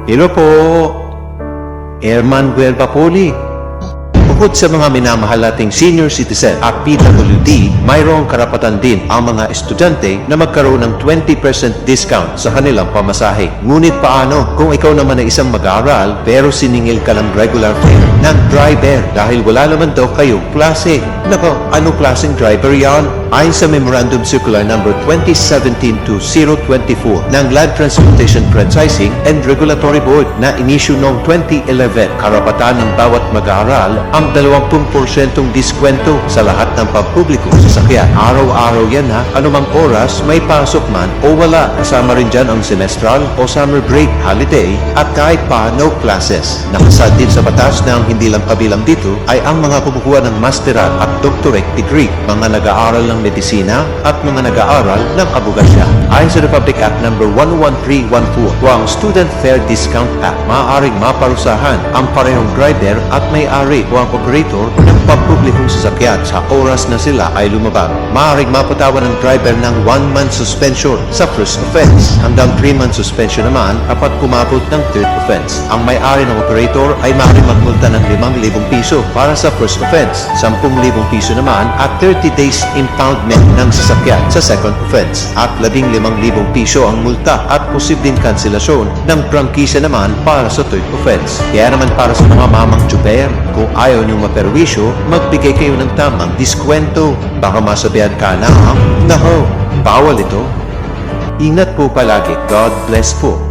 Hello po, Airman Guelba Poli. Bukod sa mga minamahal nating senior citizen at PWD, mayroong karapatan din ang mga estudyante na magkaroon ng 20% discount sa kanilang pamasahe. Ngunit paano kung ikaw naman ay isang mag-aaral pero siningil ka ng regular fare ng driver dahil wala naman daw kayong klase? Nako, anong klaseng driver yan? Ayon sa Memorandum Circular Number 2017-2024 ng Land Transportation Franchising and Regulatory Board na inisyu noong 2011, karapatan ng bawat mag-aaral ang 20% diskwento sa lahat ng pampublikong sasakyan. Araw-araw yan ha, anumang oras may pasok man o wala. Kasama rin dyan ang semestral o summer break, holiday at kahit pa no classes. Nakasad din sa batas na ang hindi lang kabilang dito ay ang mga kumukuha ng masteral at doctorate degree, mga nag-aaral ng medisina at mga nag-aaral ng abogasya. Ayon sa Republic Act No. 11314 o ang Student Fare Discount Act, maaaring maparusahan ang parehong driver at may-ari o ang operator ng pampublikong sasakyan sa oras na sila ay lumabag. Maaaring mapatawan ng driver ng 1-month suspension sa first offense hanggang 3-month suspension naman kapag kumabot ng third offense. Ang may-ari ng operator ay maaaring magmulta ng 5,000 piso para sa first offense, 10,000 piso naman at 30 days impoundment ng sasakyan sa second offense at 15,000 piso ang multa at posibleng kanselasyon ng prangkisa naman para sa third offense. Kaya naman para sa mga mamang tsuper, kung ayaw niyong maperwisyo, magbigay kayo ng tamang diskwento. Baka masabihan ka na, naho, bawal ito. Ingat po palagi. God bless po.